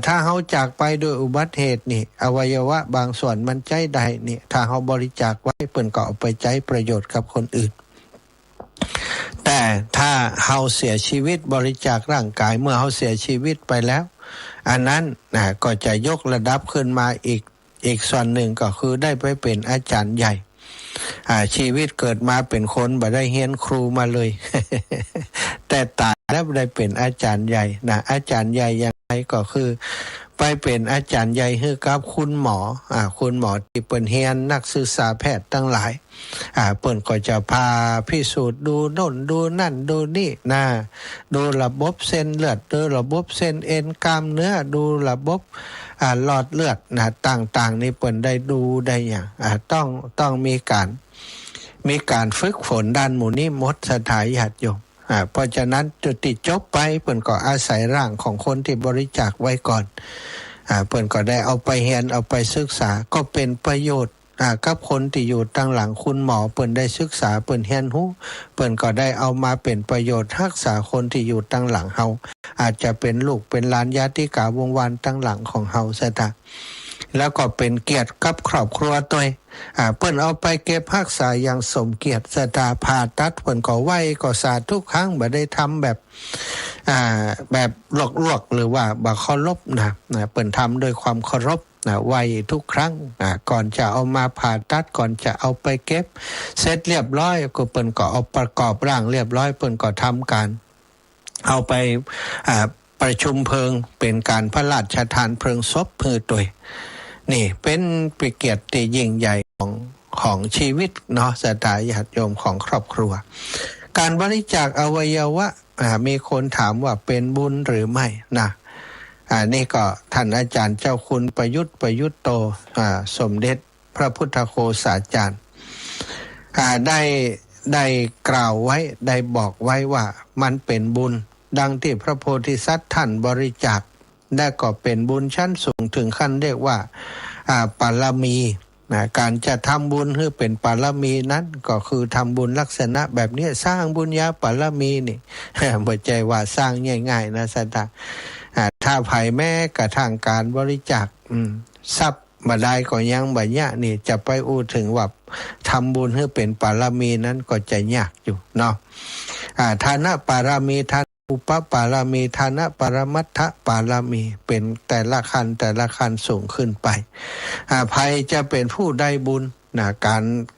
ถ้าเฮาจากไปโดยอุบัติเหตุนี่อวัยวะบางส่วนมันใช้ได้นี่ถ้าเฮาบริจาคไว้เพิ่นก็เอาไปใช้ประโยชน์กับคนอื่นแต่ถ้าเฮาเสียชีวิตบริจาคร่างกายเมื่อเฮาเสียชีวิตไปแล้วอันนั้นก็จะยกระดับขึ้นมาอีกส่วนหนึ่งก็คือได้ไปเป็นอาจารย์ใหญ่ชีวิตเกิดมาเป็นคนบ่ได้เรียนครูมาเลย แต่ตายแล้วได้เป็นอาจารย์ใหญ่นะอาจารย์ใหญ่ยังไงก็คือไปเป็นอาจารย์ใหญ่ให้กับคุณหมอคุณหมอที่เปิ้นเรียนนักศึกษาแพทย์ทั้งหลายเปิ้นก็จะพาพิสูจน์ดูโน่นดูนั่นดูนี่นะดูระบบเส้นเลือดดูระบบเส้นเอ็นกล้ามเนื้อดูระบบหลอดเลือดนะต่างๆนี่เปิ้นได้ดูได้อย่างต้องมีการฝึกฝนด้านหมู่นี้หมดสถายญาติโยมเพราะฉะนั้นจุดติดจบไปเปิ้นก็อาศัยร่างของคนที่บริจาคไว้ก่อนเปิ้นก็ได้เอาไปเรียนเอาไปศึกษาก็เป็นประโยชน์กับคนที่อยู่ตั้งหลังคุณหมอเปิ้นได้ศึกษาเปิ้นเรียนรู้เปิ้นก็ได้เอามาเป็นประโยชน์รักษาคนที่อยู่ตั้งหลังเฮาอาจจะเป็นลูกเป็นหลานญาติกาวงวานตั้งหลังของเฮาซะตะแล้วก็เป็นเกียรติกับครอบครัวตัวเปิ้นเอาไปเก็บรักษาอย่างสมเกียรติสถาผ่าตัดเปิ้นก็ไหว้ก็สาทุกครั้งบ่ได้ทำแบบลวกๆหรือว่าบ่เคารพนะเปิ้นทำด้วยความเคารพไหว้ทุกครั้งก่อนจะเอามาผ่าตัดก่อนจะเอาไปเก็บเสร็จเรียบร้อยก็เปิ้นก็เอาประกอบร่างเรียบร้อยเปิ้นก็ทำการเอาไปประชุมเพลิงเป็นการพระราชทานเพลิงศพเพื่อตัวนี่เป็นเกียรติยิ่งใหญ่ของชีวิตเนาะศรัทธาญาติโยมของครอบครัวการบริจาคอวัยวะมีคนถามว่าเป็นบุญหรือไม่นะนี่ก็ท่านอาจารย์เจ้าคุณประยุทธ์โตสมเด็จพระพุทธโฆษาจารย์ได้กล่าวไว้ได้บอกไว้ว่ามันเป็นบุญดังที่พระโพธิสัตว์ท่านบริจาคได้ก็เป็นบุญชั้นสูงถึงขั้นเรียกว่าปารมีการจะทำบุญให้เป็นปารมีนั้นก็คือทำบุญลักษณะแบบนี้สร้างบุญญาปารมีนี่ บ่ใจว่าสร้างง่ายๆนะสัตว์ถ้าภายแม้กระทั่งการบริจาคทรัพย์มาได้ก็ยังบ่ยะนี่จะไปอู้ถึงว่าทำบุญให้เป็นปารมีนั้นก็จะยากอยู่เนาะทานะปารมีทานอุปปารมีทานะปรมัตถปารมีเป็นแต่ละขั้นสูงขึ้นไปภัยจะเป็นผู้ได้บุญนะ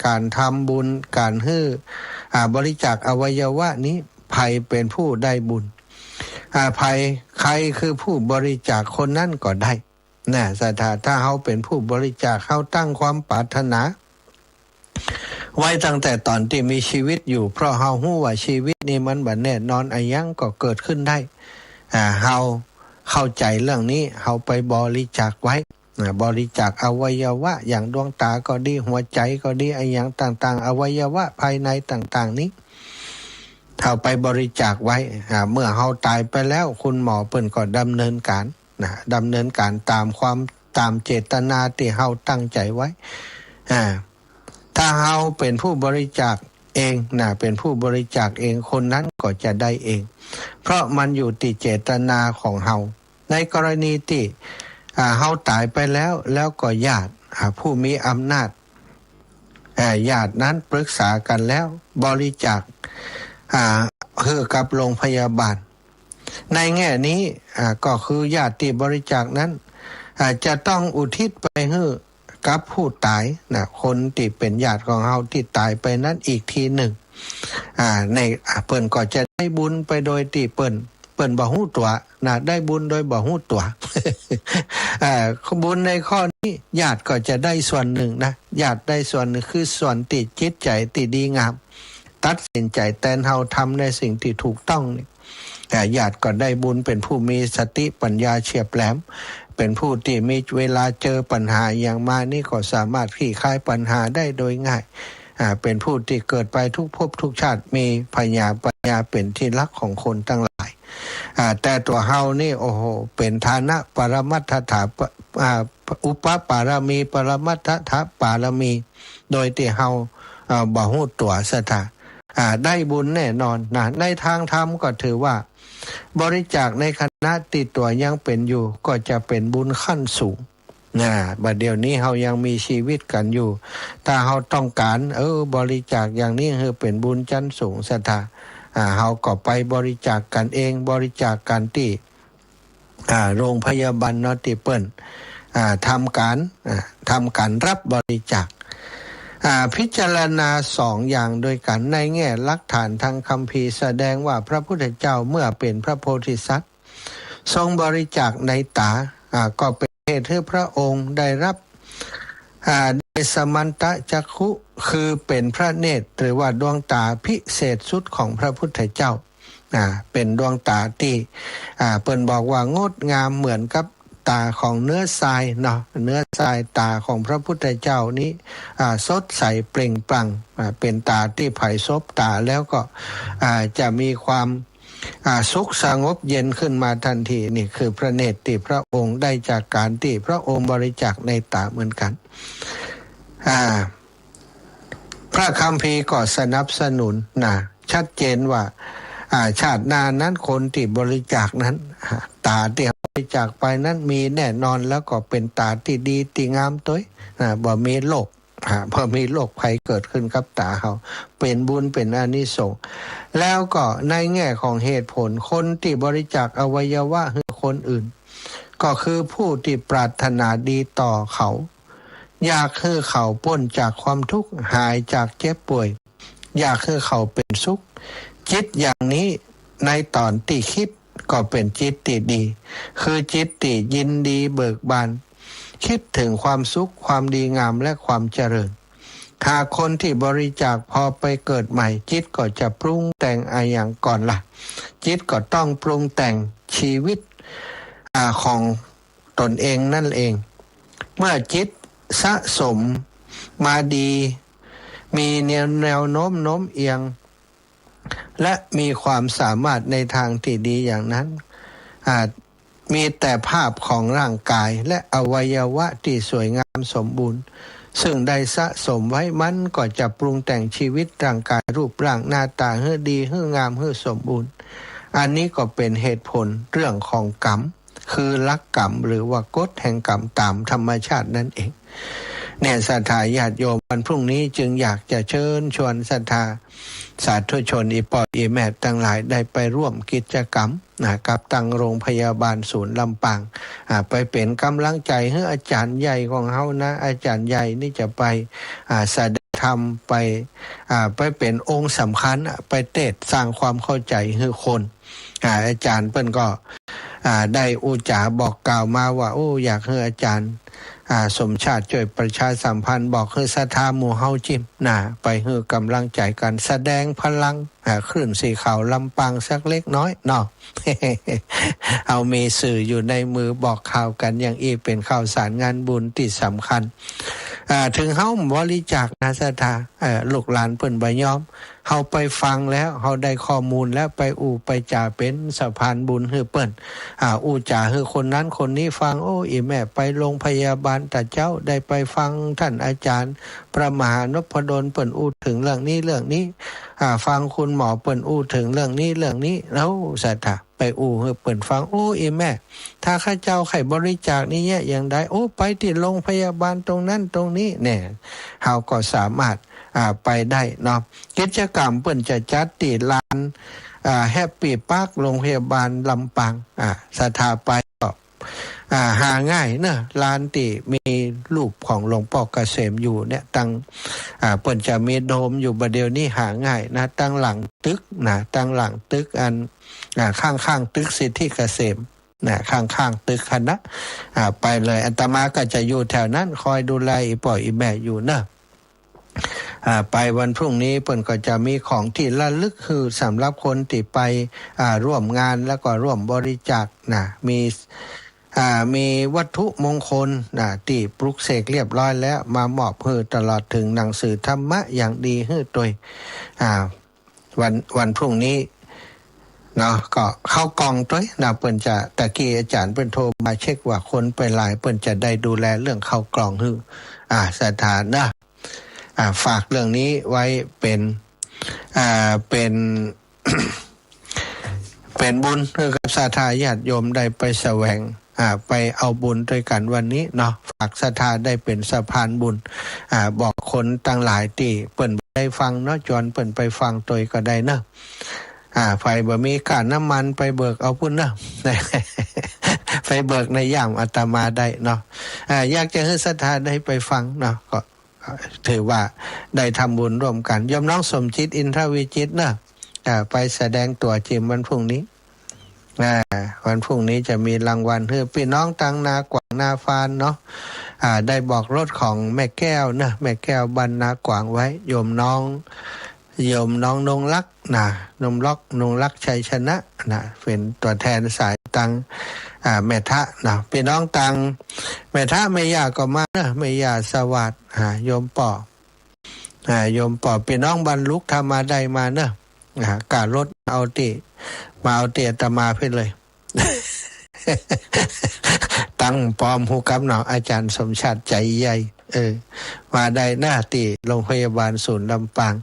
การทำบุญการให้บริจาคอวัยวะนี้ภัยเป็นผู้ได้บุญภัยใครคือผู้บริจาคคนนั้นก็ได้นะถ้าเขาเป็นผู้บริจาคเขาตั้งความปรารถนาไว้ตั้งแต่ตอนที่มีชีวิตอยู่เพราะเฮาฮู้ว่าชีวิตนี้มันบ่แน่นอนอะหยังก็เกิดขึ้นได้เฮาเข้าใจเรื่องนี้เฮาไปบริจาคไว้บริจาคอวัยวะอย่างดวงตาก็ดีหัวใจก็ดีอะหยังต่างๆอวัยวะภายในต่างๆนี้เฮาไปบริจาคไว้เมื่อเฮาตายไปแล้วคุณหมอเพิ่นก็ดำเนินการตามเจตนาที่เฮาตั้งใจไว้ถ้าเฮาเป็นผู้บริจาคเองเป็นผู้บริจาคเองคนนั้นก็จะได้เองเพราะมันอยู่ที่เจตนาของเฮาในกรณีที่เฮาตายไปแล้วก็ญาติผู้มีอำนาจญาตินั้นปรึกษากันแล้วบริจาคคือกับโรงพยาบาล ในแง่นี้ก็คือญาติบริจาคนั้นจะต้องอุทิศไปให้กับผู้ตายนะคนที่เป็นญาติของเฮาที่ตายไปนั้นอีกทีหนึ่งในเปิ้นก็จะได้บุญไปโดยที่เปิ้นบ่ฮู้ตัวนะได้บุญโดยบ่ฮู้ตัว บุญในข้อนี้ญาติก็จะได้ส่วนหนึ่งนะญาติได้ส่วนหนึ่งคือส่วนที่จิตใจที่ดีงามตัดสินใจแต่เฮาทำในสิ่งที่ถูกต้องนี่ญาติก็ได้บุญเป็นผู้มีสติปัญญาเฉียบแหลมเป็นผู้ที่มีเวลาเจอปัญหาอย่างมานี่ก็สามารถคลี่คลายปัญหาได้โดยง่ายเป็นผู้ที่เกิดไปทุกภพทุกชาติมีปัญญาเป็นที่รักของคนทั้งหลายแต่ตัวเฮานี่โอ้โหเป็นฐานะปรมัตถาอุปปารมีปรมัตถาปารมีโดยที่เฮาบ่ฮู้ตัวซะท่าได้บุญแน่นอนนะในทางธรรมก็ถือว่าบริจาคในคณะติดตัวยังเป็นอยู่ก็จะเป็นบุญขั้นสูงบัดเดี๋ยวนี้เฮายังมีชีวิตกันอยู่ถ้าเฮาต้องการบริจาคอย่างนี้คือเป็นบุญชั้นสูงศรัทธาเฮาก็ไปบริจาคกันเองบริจาคกันที่โรงพยาบาลนอติเปิ้ลทำการรับบริจาคพิจารณาสองอย่างโดยกันในแง่หลักฐานทางคัมภีร์แสดงว่าพระพุทธเจ้าเมื่อเป็นพระโพธิสัตว์ทรงบริจาคในตาก็เป็นเหตุให้พระองค์ได้รับได้สมันตจักขุคือเป็นพระเนตรหรือว่าดวงตาพิเศษสุดของพระพุทธเจ้าเป็นดวงตาที่เปิ้นบอกว่างดงามเหมือนกับตาของเนื้อทรายเนาะเนื้อทรายตาของพระพุทธเจ้านี้สดใสเปล่งปลั่งเป็นตาที่ไผ่ซบตาแล้วก็จะมีความสุขสงบเย็นขึ้นมาทันทีนี่คือพระเนตรที่พระองค์ได้จากการที่พระองค์บริจาคในตาเหมือนกันพระคัมภีร์ก็สนับสนุนชัดเจนว่าชาติหน้านั้นคนที่บริจาคนั้นตาที่บริจาคไปนั้นมีแน่นอนแล้วก็เป็นตาที่ดีที่งามตัวบ่มีโรคพอมีโรคภัยเกิดขึ้นกับตาเขาเป็นบุญเป็นอานิสงส์แล้วก็ในแง่ของเหตุผลคนที่บริจาคอวัยวะให้คนอื่นก็คือผู้ที่ปรารถนาดีต่อเขาอยากให้เขาพ้นจากความทุกข์หายจากเจ็บป่วยอยากให้เขาเป็นสุขจิตอย่างนี้ในตอนที่คิดก็เป็นจิตที่ดีคือจิตที่ยินดีเบิกบานคิดถึงความสุขความดีงามและความเจริญหากคนที่บริจาคพอไปเกิดใหม่จิตก็จะปรุงแต่งอย่างก่อนล่ะจิตก็ต้องปรุงแต่งชีวิตของตนเองนั่นเองเมื่อจิตสะสมมาดีมีแนวโน้มเอียงและมีความสามารถในทางที่ดีอย่างนั้นมีแต่ภาพของร่างกายและอวัยวะที่สวยงามสมบูรณ์ซึ่งได้สะสมไว้มันก็จะปรุงแต่งชีวิตร่างกายรูปร่างหน้าตาให้ดีให้งามให้สมบูรณ์อันนี้ก็เป็นเหตุผลเรื่องของกรรมคือหลักกรรมหรือว่ากฎแห่งกรรมตามธรรมชาตินั่นเองเนี่ยศรัทธาญาติโยมวันพรุ่งนี้จึงอยากจะเชิญชวนศรัทธาสาธุชนอีปออีแม่ทั้งหลายได้ไปร่วมกิจกรรมกับตั้งโรงพยาบาลศูนย์ลำปางไปเป็นกำลังใจให้อาจารย์ใหญ่ของเฮานะอาจารย์ใหญ่นี่จะไปแสดงธรรมไปเป็นองค์สำคัญไปเทศสร้างความเข้าใจให้คนอาจารย์เปิ้นก็ได้อุจาบอกกล่าวมาว่าอยากให้อาจารย์สมชาติช่วยประชาสัมพันธ์บอกให้ศรัทธาหมู่เฮาจิมไปให้กำลังใจกันแสดงพลังคลื่นสีขาวลำปางสักเล็กน้อยเนาะ เอามีสื่ออยู่ในมือบอกข่าวกันอย่างอีเป็นข่าวสารงานบุญที่สำคัญถึงเฮาบริจาคศรัทธาลูกหลานเปิ้นบ่ยอมเฮาไปฟังแล้วเฮาได้ข้อมูลแล้วไปไปจ่าเป็นสะพานบุญให้เปิ้นจ่าให้คนนั้นคนนี้ฟังอีแม่ไปโรงพยาบาลตาเจ้าได้ไปฟังท่านอาจารย์พระมหานพดลเปิ้นถึงเรื่องนี้ฟังคุณหมอเปิ้นถึงเรื่องนี้แล้วศรัทธาไปให้เปิ้นฟังอีแม่ถ้าข้าเจ้าไข่บริจาคนี่อย่างใดไปที่โรงพยาบาลตรงนั้นตรงนี้เนี่ยเฮาก็สามารถไปได้เนาะกิจกรรมเปิ้นจะจัดที่ลาน แฮปปี้พาร์คโรงพยาบาลลำปางสถาไปก็หาง่ายเนอะร้านที่มีรูปของหลวงพ่อเกษมอยู่เนี่ยตั้งเปิ่นจะมีโดมอยู่ประเดี๋ยวนี้หาง่ายนะตั้งหลังตึกนะตั้งหลังตึกอันข้างตึกสิทธิเกษมนะข้างตึกคณะไปเลยอาตมาก็จะอยู่แถวนั้นคอยดูแลอีป่อยอีแม่อยู่เนอะไปวันพรุ่งนี้เปิ่นก็จะมีของที่ระลึกคือสำหรับคนที่ไปร่วมงานแล้วก็ร่วมบริจาคนะมีวัตถุมงคลที่ปลุกเสกเรียบร้อยแล้วมามอบให้ตลอดถึงหนังสือธรรมะอย่างดีให้ตัววันพรุ่งนี้เนาะก็เข้ากองตัวนะเปิ้นจะตะกี้อาจารย์เปิ้นโทรมาเช็คว่าคนไปหลายเปิ้นจะได้ดูแลเรื่องเข้ากล่องให้สถานนะฝากเรื่องนี้ไว้เป็นเป็นบุญให้กับศรัทธาญาติโยมได้ไปแสวงไปเอาบุญด้วยกันวันนี้เนาะฝากศรัทธาได้เป็นสะพานบุญบอกคนตั้งหลายที่เปิ้นได้ฟังเนาะจวนเปิ้นไปฟังตัวก็ได้เนาะไฟบ่มีค่าน้ำมันไปเบิกเอาพุ่นเนาะ ไปเบิกในย่ามอาตมาได้เนาะอยากจะให้ศรัทธาได้ไปฟังเนาะก็ถือว่าได้ทำบุญร่วมกันยมน้องสมจิตอินทรวิจิตรเนาะไปแสดงตัวจิมวันพรุ่งนี้วันพรุ่งนี้จะมีรางวัลให้พี่น้องตังนากวางนาฟานเนาะได้บอกรถของแม่แก้วนะแม่แก้วบรรณากวางไว้โยมน้องนงลักษ์นงลักษ์ชัยชนะนะเป็นตัวแทนสายตังแม่ทะนะพี่น้องตังแม่ทะไม่ยากก็มานะไม่ยากสวัสดิ์โยมป่อพี่น้องบรรลุธรรมาได้มาเนอะการรถเอาตีมาเอาเตียตมาเพื่อเลย ตั้งปอมหูกับหนออาจารย์สมชาติใจใหญ่มาได้หน้าตีโรงพยาบาลศูนย์ลำปาง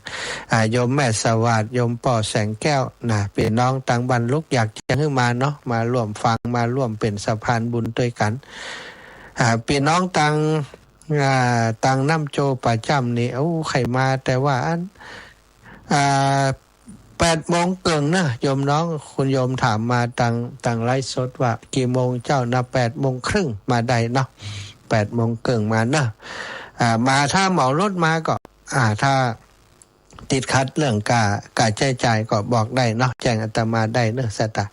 โยมแม่สวัสดิ์โยมป่อแสงแก้วนะพี่น้องตังบรรลุอยากจะให้มาเนาะมาร่วมฟังมาร่วมเป็นสะพานบุญด้วยกันพี่น้องตังน้ำโจประจำนี่ใครมาแต่ว่าอัน8 โมงเกิงนะโยมน้องคุณโยมถามมาตังไลฟ์สดว่ากี่โมงเจ้านะ8 โมงครึ่งมาได้เนาะ8 โมงเกิงมานะมาถ้าเหมารถมาก็ถ้าติดขัดเรื่องการใช้จ่ายก็บอกได้เนาะแจ้งอาตมาได้เนอะสตา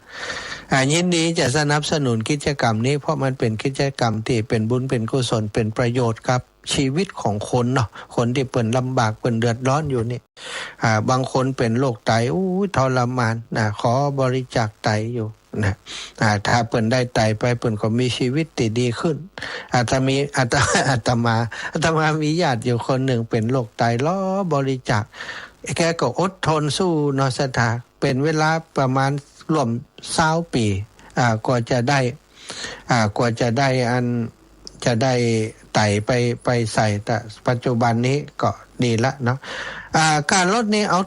ยินดีจะสนับสนุนกิจกรรมนี้เพราะมันเป็นกิจกรรมที่เป็นบุญเป็นกุศลเป็นประโยชน์ครับชีวิตของคนเนาะคนที่เปิ่นลำบากเปิ่นเดือดร้อนอยู่นี่บางคนเป็นโรคไตทรมานขอบริจาคไตอยู่นะถ้าเปิ่นได้ไตไปเปิ่นก็มีชีวิตที่ดีขึ้นอาตมามีญาติอยู่คนหนึ่งเป็นโรคไตล้อบริจาคแกก็อดทนสู้นอสถาเป็นเวลาประมาณรวม20 ปีกว่าจะได้อันจะได้ไต่ไปใส่แต่ปัจจุบันนี้ก็ดีละเนาะการลดนี้เอา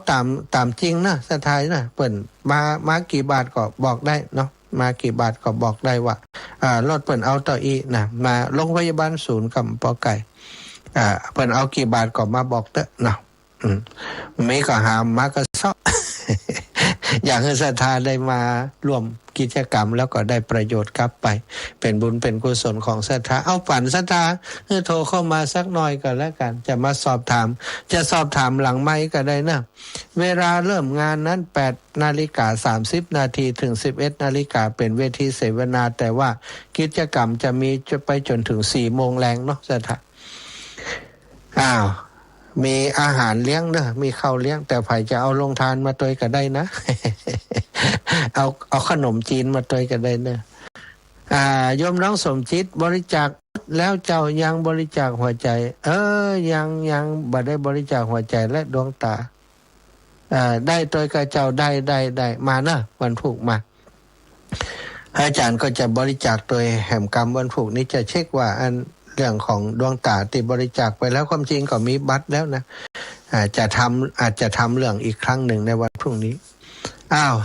ตามจริงนะสถานนะเปิ่นมากี่บาทก็บอกได้เนาะมากี่บาทก็บอกได้ว่าลดเปิ่นเอาต่ออีนะมาโรงพยาบาลศูนย์กับปอไก่เปิ่นเอากี่บาทก็มาบอกเด้อเนาะไม่ก็หามมาก็ซอก อยากให้ศรัทธาได้มาร่วมกิจกรรมแล้วก็ได้ประโยชน์กลับไปเป็นบุญเป็นกุศลของศรัทธาเอาฝันศรัทธาให้โทรเข้ามาสักหน่อยก็แล้วกันจะมาสอบถามหลังไมค์ก็ได้นะเวลาเริ่มงานนั้น8:30 น.ถึง 11 นาฬิกาเป็นเวทีเสวนาแต่ว่ากิจกรรมจะมีจะไปจนถึง4 โมงแรงเนาะศรัทธามีอาหารเลี้ยงเนอะมีข้าวเลี้ยงแต่ไผ่จะเอาลงทานมาตัวก็ได้นะ เอาขนมจีนมาตัวก็ได้เนอะโยมน้องสมจิตบริจาคแล้วเจ้ายังบริจาคหัวใจยังบ่ได้บริจาคหัวใจและดวงตาได้ตัวกับเจ้าได้มาเนอะวันพุธมาอาจารย์ก็จะบริจาคโดยแห่มกรรมวันพุธนี้จะเช็คว่าอันเรื่องของดวงตาที่บริจาคไปแล้วความจริงก็มีบัตรแล้วนะอาจจะทำเรื่องอีกครั้งหนึ่งในวันพรุ่งนี้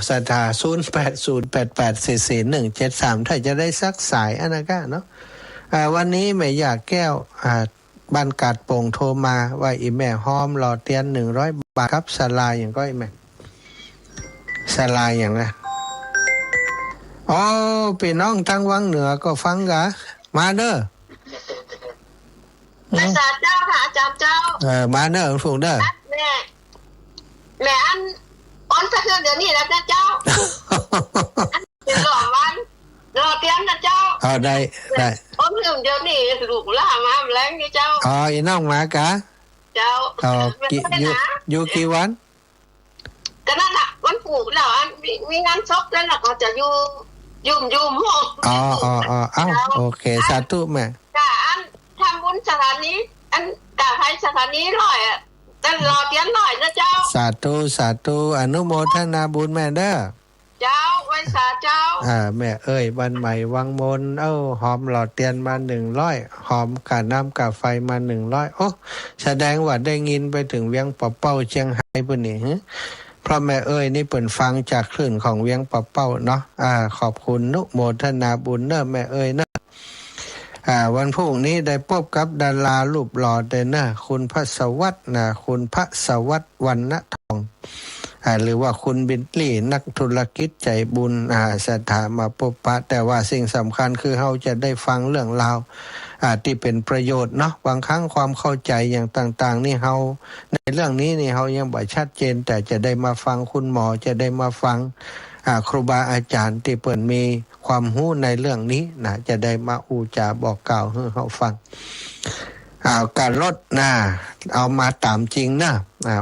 ศรัทธา0808844173ถ้าจะได้สักสายอันนั้นก็เนาะวันนี้แม่อยากแก้วบ้านกาดโป่งโทรมาว่าอีแม่หอมรอเตียน100 บาทครับศาลาอย่างก็อีแม่ ศาลาอย่างไรอ๋อพี่น้องทางวังเหนือก็ฟังกะมาเด้อ อาจารย์เจ้าค่ะอาจารย์เจ้ามาเด้อฝูงเด้อแม่อันออนสักเดือนนี้แล้วนะเจ้าเป็นหล่อวันรอเตรียมนะเจ้าได้ออนเดี๋ยวนี้ลูกล่ามาแรงนี่เจ้าอีน้องมากะเจ้าอยู่กี่วันก็นั่นแหละวันปลูกแล้วมีงานซบแล้วก็จะยุ่มห้องโอเคสาธุแม่กะอันทำบุญสถานีอันกะให้สถานีร้อยแต่รอเตรียมหน่อยนะเจ้าสาธุอนุโมทนาบุญแม่เด้อเจ้าไว้สาเจ้าแม่เอ้ยวันใหม่วังมนหอมหลอดเตียนมา100หอมกาน้ำกาไฟมา100โอ้แสดงว่าได้ยินไปถึงเวียงปะเป้าเชียงไฮ้ปุ่นนี่เพราะแม่เอ้ยนี่เปิ่นฟังจากคลื่นของเวียงปะเป้าเนาะขอบคุณนุโมทนาบุญเนอะแม่เอ้ยเนอะวันพรุ่งนี้ได้พบกับดารารูปหล่อเดนนะคุณพระสวัสดิ์นะคุณพระสวัสดิ์วรรณทองหรือว่าคุณบินลี่นักธุรกิจใจบุญสถามาพบปะแต่ว่าสิ่งสำคัญคือเราจะได้ฟังเรื่องราวที่เป็นประโยชน์เนาะบางครั้งความเข้าใจอย่างต่างๆนี่เราในเรื่องนี้นี่เรายังบ่ชัดเจนแต่จะได้มาฟังคุณหมอจะได้มาฟังครูบาอาจารย์ที่เปิดมีความรู้ในเรื่องนี้นะจะได้มาอูจาบอกกล่าวให้เราฟังการลดเอามาตามจริงนะ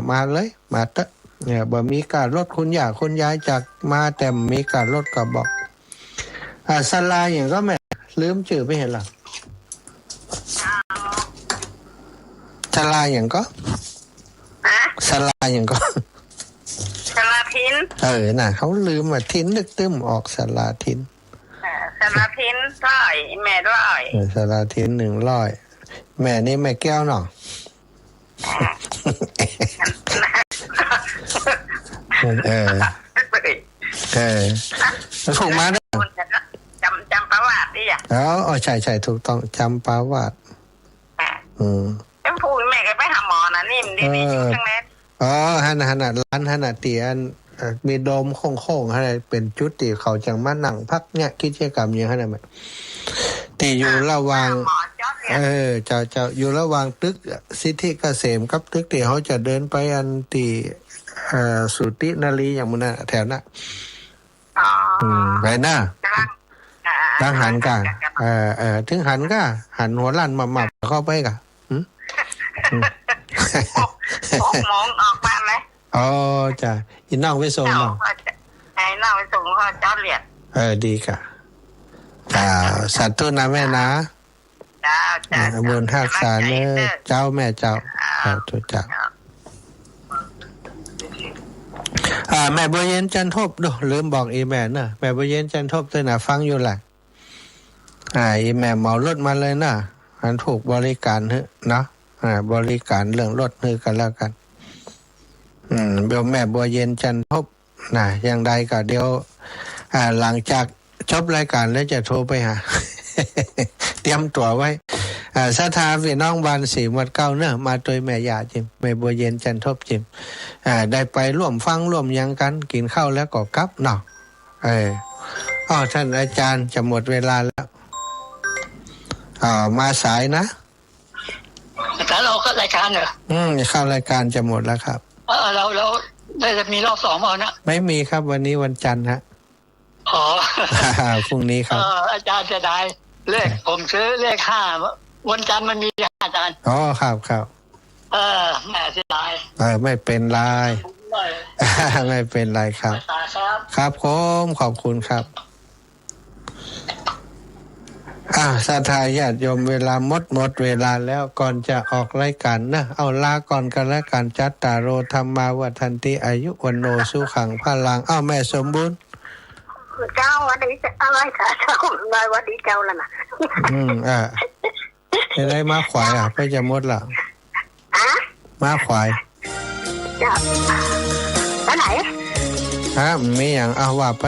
มาเลยมาเตะเนี่ยบ่มีการลดคุณย่าคุณยายจากมาแต่มีการลดก็บอกศาลาอย่างก็แม่ลืมชื่อไม่เห็นหรอศาลาอย่างก็ศาลาอย่างก็ศาลาทินน่ะเขาลืมทินนึกตึ้มออกศาลาทินศาลาทิน100แม่100ศาลาทิน100แม่นี่แม่แก้วเนาะถูกมาได้จำประวัติดิใช่ถูกต้องจำประวัติเป็นผู้แม่ก็ไปหาหมอนะนิ่มดีๆอยู่ข้างในฮันร้านฮันเตียนมีโดมโค้งๆอะไรเป็นจุดที่เขาจังมานั่งพักเนี่ยกิจกรรมอย่างนั้นมั้ยที่อยู่ระหว่างจะอยู่ระหว่างตึกสิทธิเกษมกับตึกที่เขาจะเดินไปอันที่สุตินารีอย่างมันน่ะแถวน่ะไปน่ะตั้งหันกะถึงหันกะหันหัวลั่นมาเข้าไปกะมองออกบ้านไหมจ้ะอีน้องไปส่งเนาะไอ้น้องไปส่งพ่อเจ้าเหรียญดีกะสาธุนะแม่นะบุญรักษาเนื้อเจ้าแม่เจ้าทุกเจ้าแม่บัวเย็นจันทบดูลืมบอกอีแม่เนอะแม่บัวเย็นจันทบตัวน่ะฟังอยู่แหละอีแม่เหมารถมาเลยนะอันถูกบริการเนาะบริการเรื่องรถกันแล้วกันเดี๋ยวแม่บัวเย็นจันทบอย่างใดก็เดี๋ยวหลังจากจบรายการแล้วจะโทรไปหา เตรียมตัวไว้สถาพี่น้องบ้านสีหมวดเก้าเนอะมาโดยแม่ยาจิมแม่บัวเย็นจันทบจิมได้ไปร่วมฟังร่วมยังกันกินข้าวแล้วก็กลับเนาะท่านอาจารย์จะหมดเวลาแล้วมาสายนะอาจารย์เราก็รายการเหรอเข้ารายการจะหมดแล้วครับเราได้จะมีรอบ2มั้ยนะไม่มีครับวันนี้วันจันทร์ฮะพรุ่งนี้ครับอาจารย์จะได้เลขผมซื้อเลข5วันจันทร์มันมีอาจารย์ครับแม่เสียดายไม่เป็นไรไม่เป็นไรครับครับผมขอบคุณครับสาธาญาติโยมเวลาหมดเวลาแล้วก่อนจะออกรายการนะเอาลาก่อนกันแล้วกันจัตตาโรธรรมาวัฏันติอายุวันโนสุขังพลังแม่สมบูรณ์เจ้าวันนี้จะอะไรค่ะเจ้าวันนี้เจ้าแล้วนะจะได้มาขวายเพื่อจะหมดละมาขวายไปไหนมีอย่างว่าไป